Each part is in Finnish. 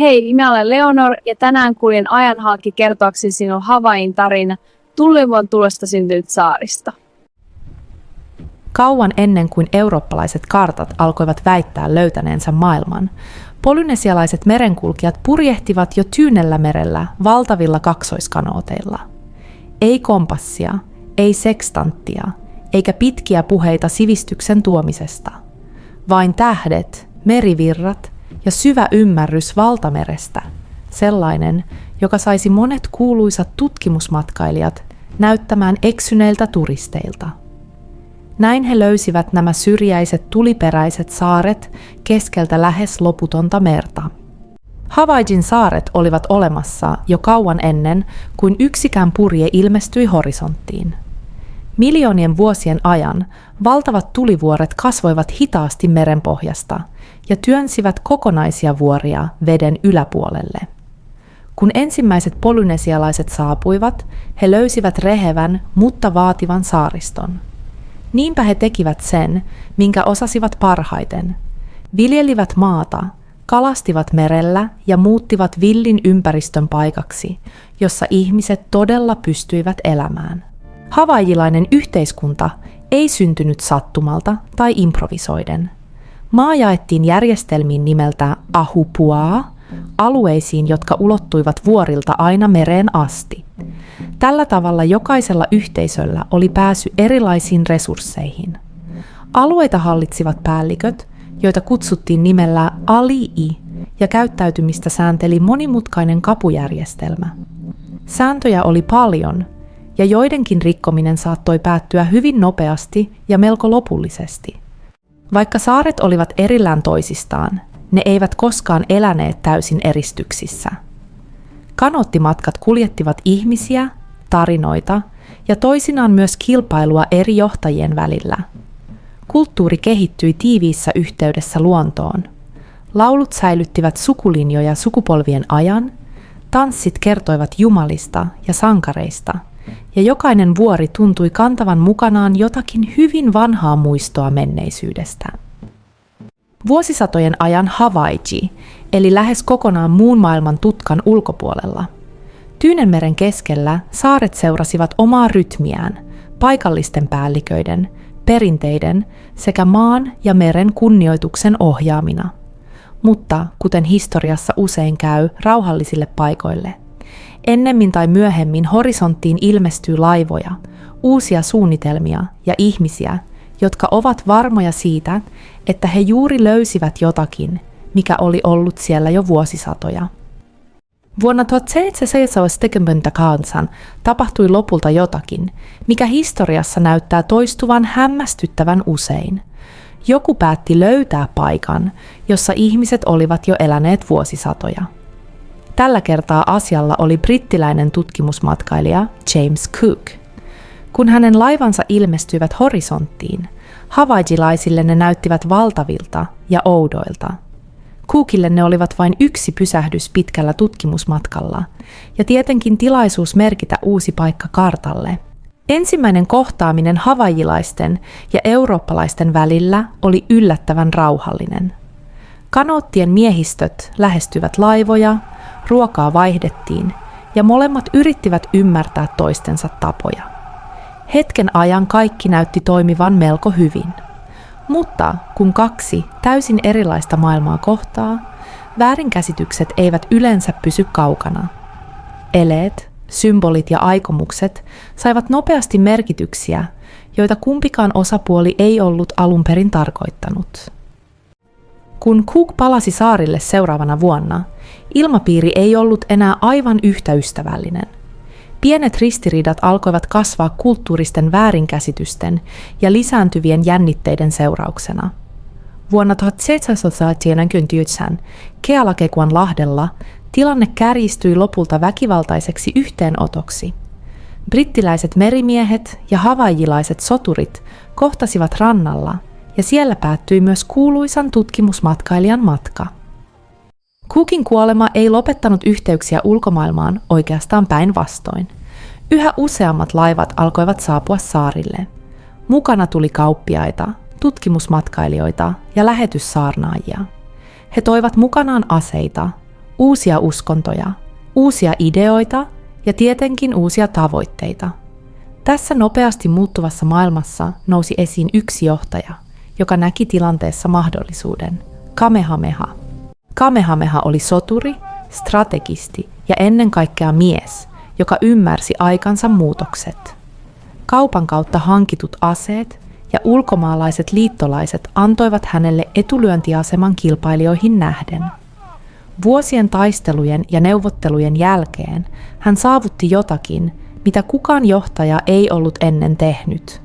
Hei, minä olen Leonor ja tänään kuljen ajan halki kertoakseni sinun Havain tarina tuulivoiman tulosta syntynyt saarista. Kauan ennen kuin eurooppalaiset kartat alkoivat väittää löytäneensä maailman, polynesialaiset merenkulkijat purjehtivat jo Tyynellä merellä valtavilla kaksoiskanooteilla. Ei kompassia, ei sekstanttia, eikä pitkiä puheita sivistyksen tuomisesta. Vain tähdet, merivirrat ja syvä ymmärrys valtamerestä, sellainen, joka saisi monet kuuluisat tutkimusmatkailijat näyttämään eksyneiltä turisteilta. Näin he löysivät nämä syrjäiset tuliperäiset saaret keskeltä lähes loputonta merta. Havaijin saaret olivat olemassa jo kauan ennen kuin yksikään purje ilmestyi horisonttiin. Miljoonien vuosien ajan valtavat tulivuoret kasvoivat hitaasti merenpohjasta ja työnsivät kokonaisia vuoria veden yläpuolelle. Kun ensimmäiset polynesialaiset saapuivat, he löysivät rehevän, mutta vaativan saariston. Niinpä he tekivät sen, minkä osasivat parhaiten. Viljelivät maata, kalastivat merellä ja muuttivat villin ympäristön paikaksi, jossa ihmiset todella pystyivät elämään. Havaijilainen yhteiskunta ei syntynyt sattumalta tai improvisoiden. Maa jaettiin järjestelmiin nimeltä ahupuaa, alueisiin, jotka ulottuivat vuorilta aina mereen asti. Tällä tavalla jokaisella yhteisöllä oli pääsy erilaisiin resursseihin. Alueita hallitsivat päälliköt, joita kutsuttiin nimellä alii, ja käyttäytymistä säänteli monimutkainen kapujärjestelmä. Sääntöjä oli paljon, ja joidenkin rikkominen saattoi päättyä hyvin nopeasti ja melko lopullisesti. Vaikka saaret olivat erillään toisistaan, ne eivät koskaan eläneet täysin eristyksissä. Kanoottimatkat kuljettivat ihmisiä, tarinoita ja toisinaan myös kilpailua eri johtajien välillä. Kulttuuri kehittyi tiiviissä yhteydessä luontoon. Laulut säilyttivät sukulinjoja sukupolvien ajan, tanssit kertoivat jumalista ja sankareista, ja jokainen vuori tuntui kantavan mukanaan jotakin hyvin vanhaa muistoa menneisyydestä. Vuosisatojen ajan Havaiji eli lähes kokonaan muun maailman tutkan ulkopuolella. Tyynenmeren keskellä saaret seurasivat omaa rytmiään, paikallisten päälliköiden, perinteiden sekä maan ja meren kunnioituksen ohjaamina. Mutta, kuten historiassa usein käy rauhallisille paikoille, ennemmin tai myöhemmin horisonttiin ilmestyy laivoja, uusia suunnitelmia ja ihmisiä, jotka ovat varmoja siitä, että he juuri löysivät jotakin, mikä oli ollut siellä jo vuosisatoja. Vuonna 1778 tapahtui lopulta jotakin, mikä historiassa näyttää toistuvan hämmästyttävän usein. Joku päätti löytää paikan, jossa ihmiset olivat jo eläneet vuosisatoja. Tällä kertaa asialla oli brittiläinen tutkimusmatkailija James Cook. Kun hänen laivansa ilmestyivät horisonttiin, havaijilaisille ne näyttivät valtavilta ja oudoilta. Cookille ne olivat vain yksi pysähdys pitkällä tutkimusmatkalla ja tietenkin tilaisuus merkitä uusi paikka kartalle. Ensimmäinen kohtaaminen havaijilaisten ja eurooppalaisten välillä oli yllättävän rauhallinen. Kanoottien miehistöt lähestyvät laivoja, ruokaa vaihdettiin ja molemmat yrittivät ymmärtää toistensa tapoja. Hetken ajan kaikki näytti toimivan melko hyvin. Mutta kun kaksi täysin erilaista maailmaa kohtaa, väärinkäsitykset eivät yleensä pysy kaukana. Eleet, symbolit ja aikomukset saivat nopeasti merkityksiä, joita kumpikaan osapuoli ei ollut alun perin tarkoittanut. Kun Cook palasi saarille seuraavana vuonna, ilmapiiri ei ollut enää aivan yhtä ystävällinen. Pienet ristiriidat alkoivat kasvaa kulttuuristen väärinkäsitysten ja lisääntyvien jännitteiden seurauksena. Vuonna 1799 Kealakekuan lahdella tilanne kärjistyi lopulta väkivaltaiseksi yhteenotoksi. Brittiläiset merimiehet ja havaijilaiset soturit kohtasivat rannalla ja siellä päättyi myös kuuluisan tutkimusmatkailijan matka. Cookin kuolema ei lopettanut yhteyksiä ulkomaailmaan, oikeastaan päinvastoin. Yhä useammat laivat alkoivat saapua saarille. Mukana tuli kauppiaita, tutkimusmatkailijoita ja lähetyssaarnaajia. He toivat mukanaan aseita, uusia uskontoja, uusia ideoita ja tietenkin uusia tavoitteita. Tässä nopeasti muuttuvassa maailmassa nousi esiin yksi johtaja, joka näki tilanteessa mahdollisuuden, Kamehameha. Kamehameha oli soturi, strategisti ja ennen kaikkea mies, joka ymmärsi aikansa muutokset. Kaupan kautta hankitut aseet ja ulkomaalaiset liittolaiset antoivat hänelle etulyöntiaseman kilpailijoihin nähden. Vuosien taistelujen ja neuvottelujen jälkeen hän saavutti jotakin, mitä kukaan johtaja ei ollut ennen tehnyt.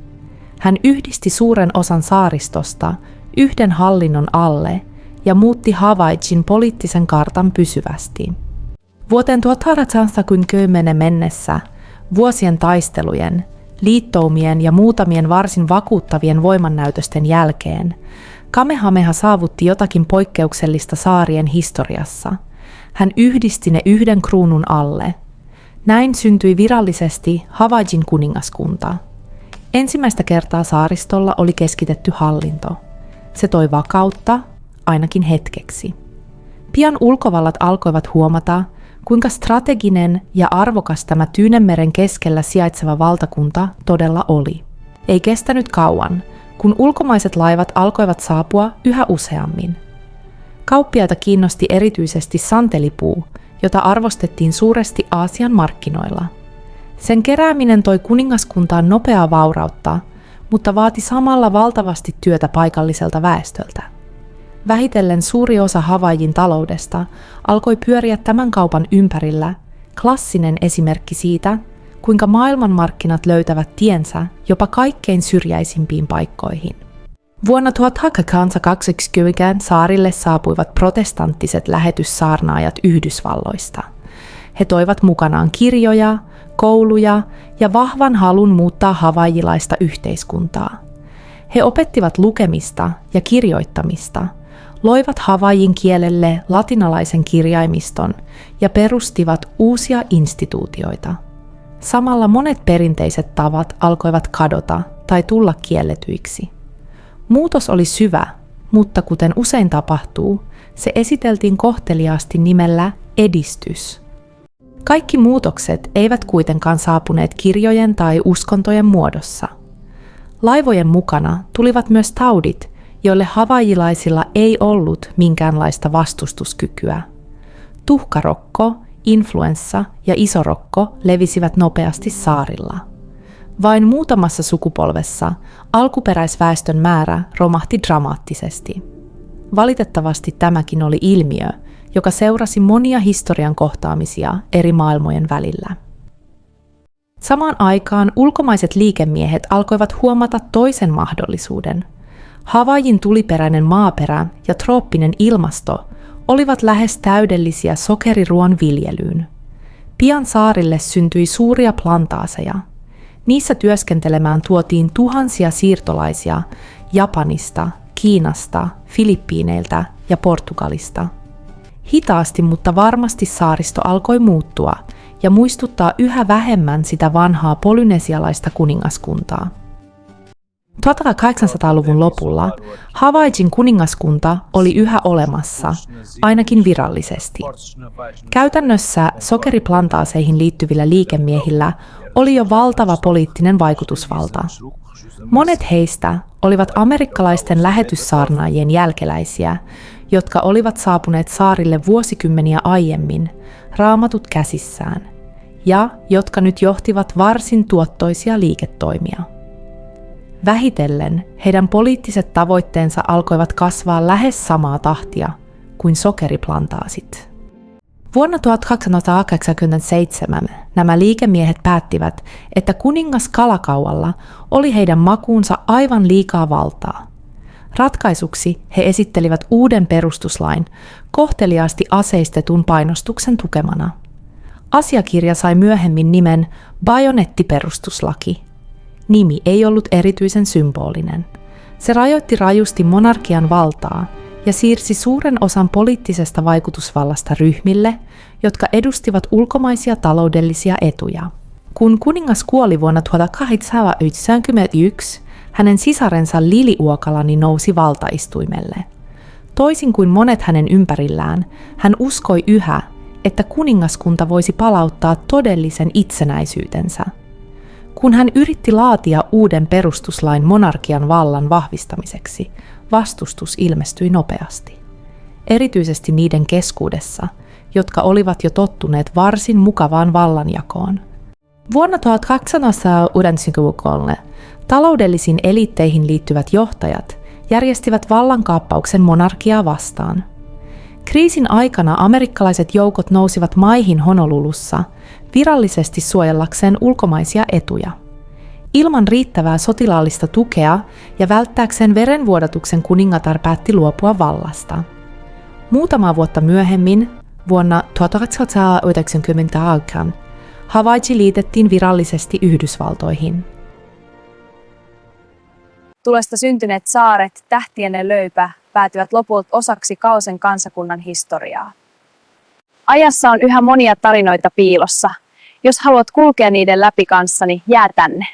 Hän yhdisti suuren osan saaristosta yhden hallinnon alle ja muutti Havaijin poliittisen kartan pysyvästi. Vuoteen 1810 mennessä vuosien taistelujen, liittoumien ja muutamien varsin vakuuttavien voimannäytösten jälkeen Kamehameha saavutti jotakin poikkeuksellista saarien historiassa. Hän yhdisti ne yhden kruunun alle. Näin syntyi virallisesti Havaijin kuningaskunta. Ensimmäistä kertaa saaristolla oli keskitetty hallinto. Se toi vakautta, ainakin hetkeksi. Pian ulkovallat alkoivat huomata, kuinka strateginen ja arvokas tämä Tyynenmeren keskellä sijaitseva valtakunta todella oli. Ei kestänyt kauan, kun ulkomaiset laivat alkoivat saapua yhä useammin. Kauppiaita kiinnosti erityisesti santelipuu, jota arvostettiin suuresti Aasian markkinoilla. Sen kerääminen toi kuningaskuntaan nopeaa vaurautta, mutta vaati samalla valtavasti työtä paikalliselta väestöltä. Vähitellen suuri osa Havaijin taloudesta alkoi pyöriä tämän kaupan ympärillä, klassinen esimerkki siitä, kuinka maailmanmarkkinat löytävät tiensä jopa kaikkein syrjäisimpiin paikkoihin. Vuonna 1820 saarille saapuivat protestanttiset lähetyssaarnaajat Yhdysvalloista. He toivat mukanaan kirjoja, kouluja ja vahvan halun muuttaa havajilaista yhteiskuntaa. He opettivat lukemista ja kirjoittamista, loivat Havaijin kielelle latinalaisen kirjaimiston ja perustivat uusia instituutioita. Samalla monet perinteiset tavat alkoivat kadota tai tulla kielletyiksi. Muutos oli syvä, mutta kuten usein tapahtuu, se esiteltiin kohteliaasti nimellä edistys. Kaikki muutokset eivät kuitenkaan saapuneet kirjojen tai uskontojen muodossa. Laivojen mukana tulivat myös taudit, joille havajilaisilla ei ollut minkäänlaista vastustuskykyä. Tuhkarokko, influenssa ja isorokko levisivät nopeasti saarilla. Vain muutamassa sukupolvessa alkuperäisväestön määrä romahti dramaattisesti. Valitettavasti tämäkin oli ilmiö, joka seurasi monia historian kohtaamisia eri maailmojen välillä. Samaan aikaan ulkomaiset liikemiehet alkoivat huomata toisen mahdollisuuden. Havaijin tuliperäinen maaperä ja trooppinen ilmasto olivat lähes täydellisiä sokeriruoan viljelyyn. Pian saarille syntyi suuria plantaaseja. Niissä työskentelemään tuotiin tuhansia siirtolaisia Japanista, Kiinasta, Filippiineiltä ja Portugalista. Hitaasti, mutta varmasti saaristo alkoi muuttua ja muistuttaa yhä vähemmän sitä vanhaa polynesialaista kuningaskuntaa. 1800-luvun lopulla Havaijin kuningaskunta oli yhä olemassa, ainakin virallisesti. Käytännössä sokeriplantaaseihin liittyvillä liikemiehillä oli jo valtava poliittinen vaikutusvalta. Monet heistä olivat amerikkalaisten lähetyssaarnaajien jälkeläisiä, jotka olivat saapuneet saarille vuosikymmeniä aiemmin, raamatut käsissään, ja jotka nyt johtivat varsin tuottoisia liiketoimia. Vähitellen heidän poliittiset tavoitteensa alkoivat kasvaa lähes samaa tahtia kuin sokeriplantaasit. Vuonna 1887 nämä liikemiehet päättivät, että kuningas Kalakaualla oli heidän makuunsa aivan liikaa valtaa. Ratkaisuksi he esittelivät uuden perustuslain kohteliaasti aseistetun painostuksen tukemana. Asiakirja sai myöhemmin nimen bajonettiperustuslaki. Nimi ei ollut erityisen symbolinen. Se rajoitti rajusti monarkian valtaa ja siirsi suuren osan poliittisesta vaikutusvallasta ryhmille, jotka edustivat ulkomaisia taloudellisia etuja. Kun kuningas kuoli vuonna 1891, hänen sisarensa Liliuokalani nousi valtaistuimelle. Toisin kuin monet hänen ympärillään, hän uskoi yhä, että kuningaskunta voisi palauttaa todellisen itsenäisyytensä. Kun hän yritti laatia uuden perustuslain monarkian vallan vahvistamiseksi, vastustus ilmestyi nopeasti. Erityisesti niiden keskuudessa, jotka olivat jo tottuneet varsin mukavaan vallanjakoon. Vuonna 1293 taloudellisiin eliitteihin liittyvät johtajat järjestivät vallankaappauksen monarkiaa vastaan. Kriisin aikana amerikkalaiset joukot nousivat maihin Honolulussa virallisesti suojellakseen ulkomaisia etuja. Ilman riittävää sotilaallista tukea ja välttääkseen verenvuodatuksen kuningatar päätti luopua vallasta. Muutamaa vuotta myöhemmin, vuonna 1898, Havaiji liitettiin virallisesti Yhdysvaltoihin. Tulesta syntyneet saaret, tähtienne löypä, päätyvät lopulta osaksi Kaosen kansakunnan historiaa. Ajassa on yhä monia tarinoita piilossa. Jos haluat kulkea niiden läpi kanssani, jää tänne.